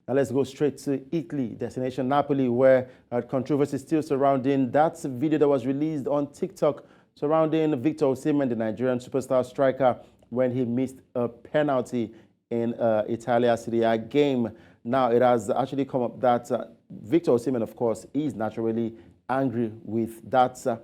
Now let's go straight to Italy, destination Napoli, where controversy is still surrounding that video that was released on TikTok surrounding Victor Osimhen, the Nigerian superstar striker, when he missed a penalty in Italia Serie A game. Now it has actually come up that Victor Osimhen, of course, is naturally angry with that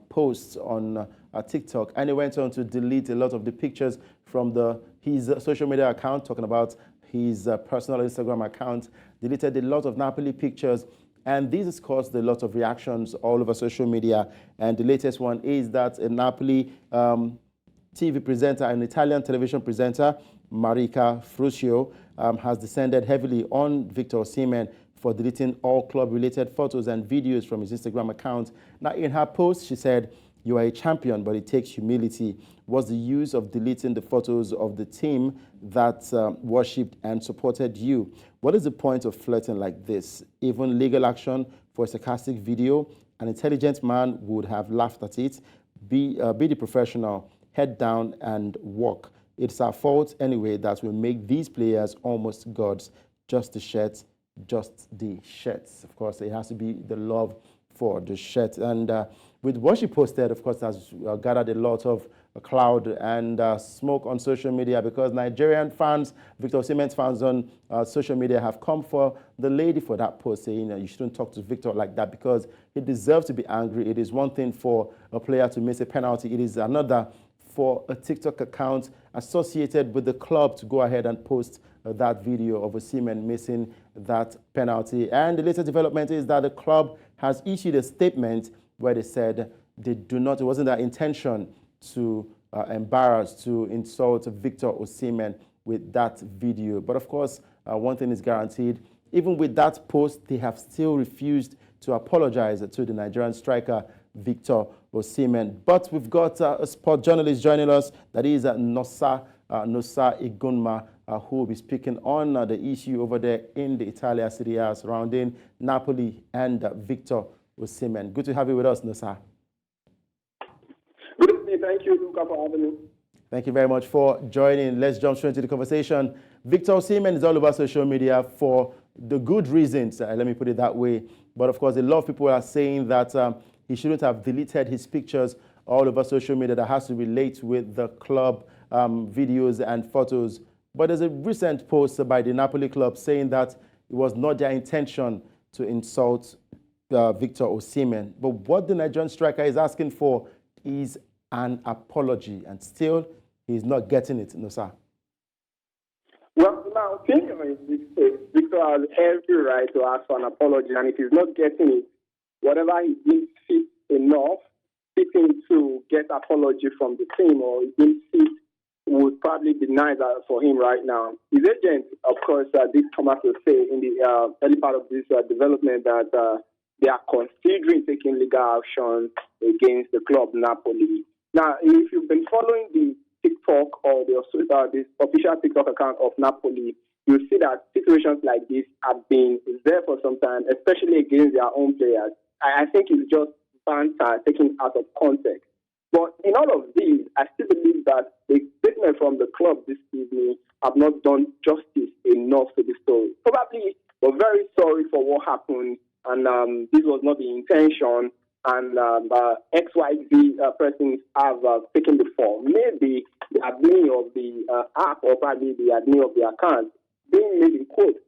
post on TikTok, and he went on to delete a lot of the pictures from his social media account, talking about his personal Instagram account, deleted a lot of Napoli pictures, and this has caused a lot of reactions all over social media. And the latest one is that a Napoli TV presenter, an Italian television presenter, Marica Fruscio, has descended heavily on Victor Osimhen for deleting all club-related photos and videos from his Instagram account. Now, in her post, she said, "You are a champion, but it takes humility. What's the use of deleting the photos of the team that worshipped and supported you? What is the point of flirting like this? Even legal action for a sarcastic video, an intelligent man would have laughed at it. Be the professional, head down and walk. It's our fault anyway that will make these players almost gods. Just the shirts, just the shirts." Of course, it has to be the love for the shirt. And with what she posted, of course, has gathered a lot of cloud and smoke on social media, because Nigerian fans, Victor Osimhen's fans on social media, have come for the lady for that post, saying you shouldn't talk to Victor like that because he deserves to be angry. It is one thing for a player to miss a penalty. It is another for a TikTok account associated with the club to go ahead and post that video of Osimhen missing that penalty. And the latest development is that the club has issued a statement where they said they do not, it wasn't their intention to embarrass, to insult Victor Osimhen with that video. But of course, one thing is guaranteed. Even with that post, they have still refused to apologize to the Nigerian striker, Victor Osimhen. But we've got a sport journalist joining us, that is Nosa Igunma, who will be speaking on the issue over there in the Italia Serie A surrounding Napoli and Victor Osimhen. Good to have you with us, Nosa. Good evening. Thank you, Udoka, for having me. Thank you very much for joining. Let's jump straight into the conversation. Victor Osimhen is all over social media for the good reasons, let me put it that way. But of course, a lot of people are saying that he shouldn't have deleted his pictures all over social media that has to relate with the club videos and photos. But there's a recent post by the Napoli club saying that it was not their intention to insult Victor Osimhen. But what the Nigerian striker is asking for is an apology, and still he's not getting it, Nosa. Well, now, think of it this way. Victor has every right to ask for an apology, and if he's not getting it, whatever he deems fit enough, fitting to get apology from the team, or he deems fit would probably be nice for him right now. His agent, of course, did come out to say in the early part of this development that they are considering taking legal action against the club Napoli. Now, if you've been following the TikTok or the official TikTok account of Napoli, you'll see that situations like this have been there for some time, especially against their own players. I think it's just banter taken out of context. But in all of these, I still believe that the statement from the club this evening have not done justice enough to the story. Probably we're very sorry for what happened, and this was not the intention, and XYZ persons have taken the fall. Maybe the admin of the app, or probably the admin of the account, being made in quotes,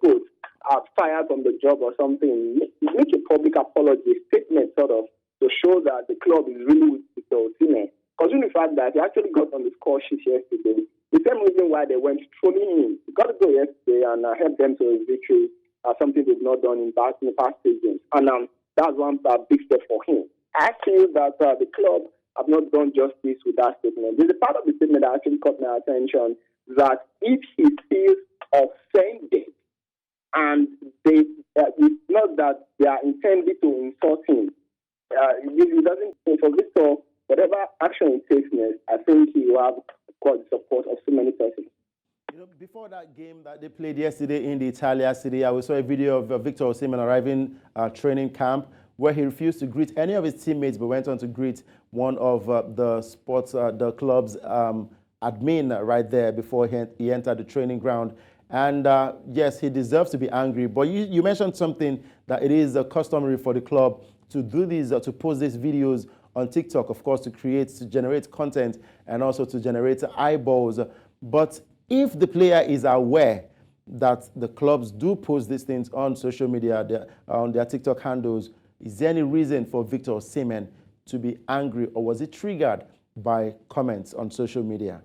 quotes, are fired from the job or something. Make a public apology statement, sort of, to show that the club is really with Victor Osimhen. Considering the fact that he actually got on the score sheet yesterday, the same reason why they went trolling him. He got to go yesterday and help them to a victory, something they've not done in the past seasons. And that's one big step for him. I feel that the club have not done justice with that statement. There's a part of the statement that actually caught my attention, that if he feels offended, and it's not that they are intending to insult him, it doesn't, for Victor, whatever action he takes next, I think he will have got the support of so many persons. You know, before that game that they played yesterday in the Italia Serie A, we saw a video of Victor Osimhen arriving at training camp, where he refused to greet any of his teammates, but went on to greet one of the club's admin right there before he entered the training ground. And yes, he deserves to be angry. But you mentioned something that it is customary for the club to do these, to post these videos on TikTok, of course, to generate content and also to generate eyeballs. But if the player is aware that the clubs do post these things on social media, on their TikTok handles, is there any reason for Victor Osimhen to be angry, or was it triggered by comments on social media?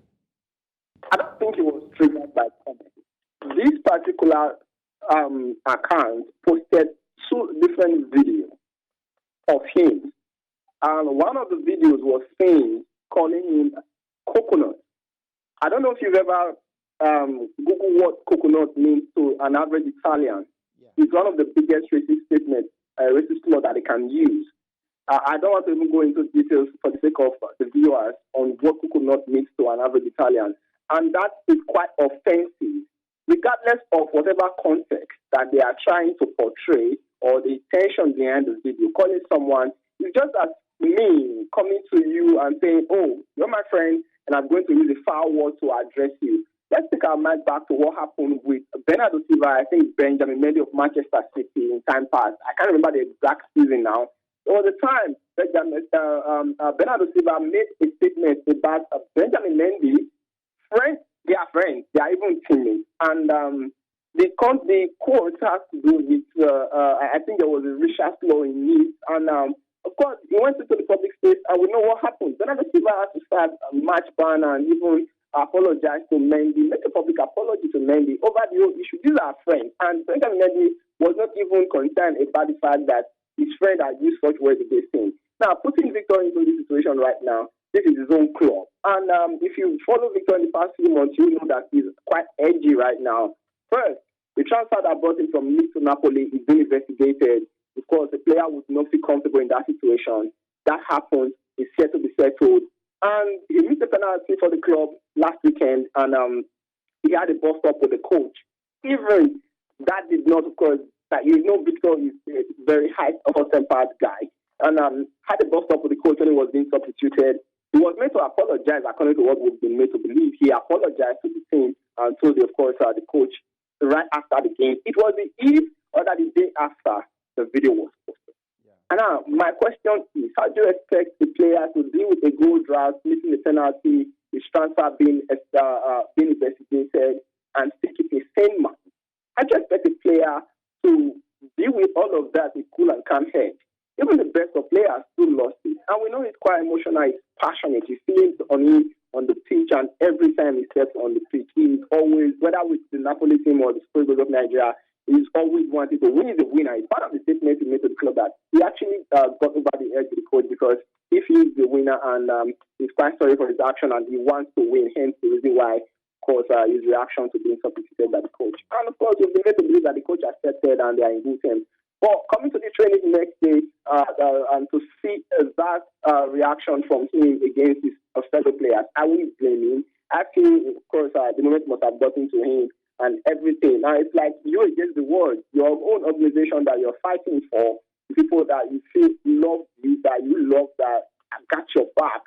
I don't think it was triggered by comments. This particular account posted 2 different videos of him. And one of the videos was calling him coconut. I don't know if you've ever Google what coconut means to an average Italian. Yeah. It's one of the biggest racist statements, racist law that they can use. I don't want to even go into details for the sake of the viewers on what coconut means to an average Italian. And that is quite offensive, regardless of whatever context that they are trying to portray or the intention behind the video. Calling someone is just as me coming to you and saying, oh, you're my friend, and I'm going to use a foul word to address you. Let's take our mind back to what happened with Bernardo Silva, I think Benjamin Mendy of Manchester City in time past. I can't remember the exact season now. There was a time Bernardo Silva made a statement about Benjamin Mendy. Friends, they are friends. They are even teammates. And the quote has to do with, I think there was a racial law in Nice. And of course, he went into the public space, and we know what happened. Bernardo Silva had to start a match ban and even apologize to Mendy, make a public apology to Mendy over the whole issue. These are friends. And Benjamin Mendy was not even concerned about the fact that his friend had used such words against him. Now, putting Victor into this situation right now, this is his own club. And if you follow Victor in the past few months, you know that he's quite edgy right now. First, the transfer that brought him from Amidst to Napoli is being investigated. Of course, the player would not feel comfortable in that situation. That happened. It's yet to be settled. And he missed a penalty for the club last weekend, and he had a bust up with the coach. Even that did not, of course, that Victor is a very hot-tempered guy, and had a bust up with the coach when he was being substituted. He was meant to apologize according to what we've been made to believe. He apologized to the team and told, of course, the coach right after the game. It was the eve or the day after the video was posted. And now, my question is, how do you expect the player to deal with a goal drought, missing the penalty, his transfer being investigated, and still keep a sane mind? How do you expect the player to deal with all of that with cool and calm head? Even the best of players still lost it. And we know he's quite emotional, he's passionate. You see it on him on the pitch, and every time he steps on the pitch, he's always, whether with the Napoli team or the Spurs of Nigeria, he's always wanted to win. He's a winner. It's part of the statement he made to the club that he actually got over the edge with the coach, because if he's the winner and he's quite sorry for his action and he wants to win, hence the reason why, of course, his reaction to being substituted by the coach. And of course, we've been made to believe that the coach accepted and they are in good terms. But coming to the training next day and to see that reaction from him against his fellow players, I wouldn't blame him. I feel, of course, the moment must have gotten to him and everything. Now, it's like you against the world, your own organization that you're fighting for, people that you feel love you, that you love, that got your back.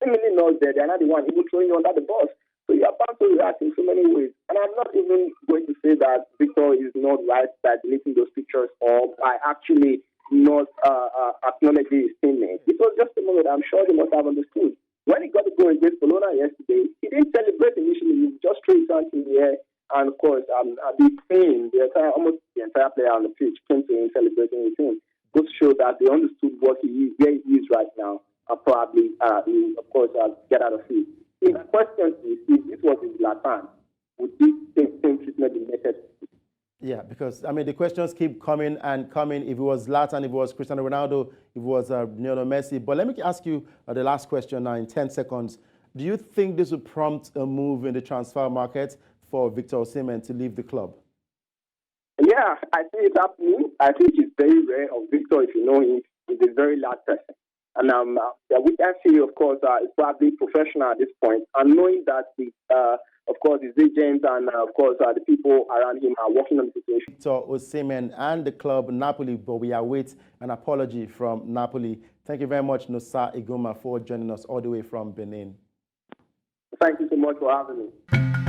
Seemingly not there. They're not the one even throwing you under the bus. So you're bound to react in so many ways. And I'm not even going to say that Victor is not right by deleting those pictures or by actually not acknowledging his teammates. It was just a moment I'm sure he must have understood. When he got the goal against Bologna yesterday, he didn't celebrate initially. He just threw his hands in the air. And of course, almost the entire player on the pitch came to him celebrating with him. Just show that they understood what he is, where he is right now. Probably, of course, get out of it. The question is, if this was in Zlatan, would this same treatment be meted? Yeah, because, I mean, the questions keep coming and coming. If it was Zlatan, if it was Cristiano Ronaldo, if it was Lionel Messi. But let me ask you the last question now in 10 seconds. Do you think this would prompt a move in the transfer market for Victor Osimhen to leave the club? Yeah, I think it's happening. I think it's very rare of Victor, if you know him, he's a very large person. And we can see, of course, is probably professional at this point. And knowing that, of course, his agents and, of course, the people around him are working on the situation. Victor Osimhen and the club Napoli, but we await an apology from Napoli. Thank you very much, Nosa Igunma, for joining us all the way from Benin. Thank you so much for having me.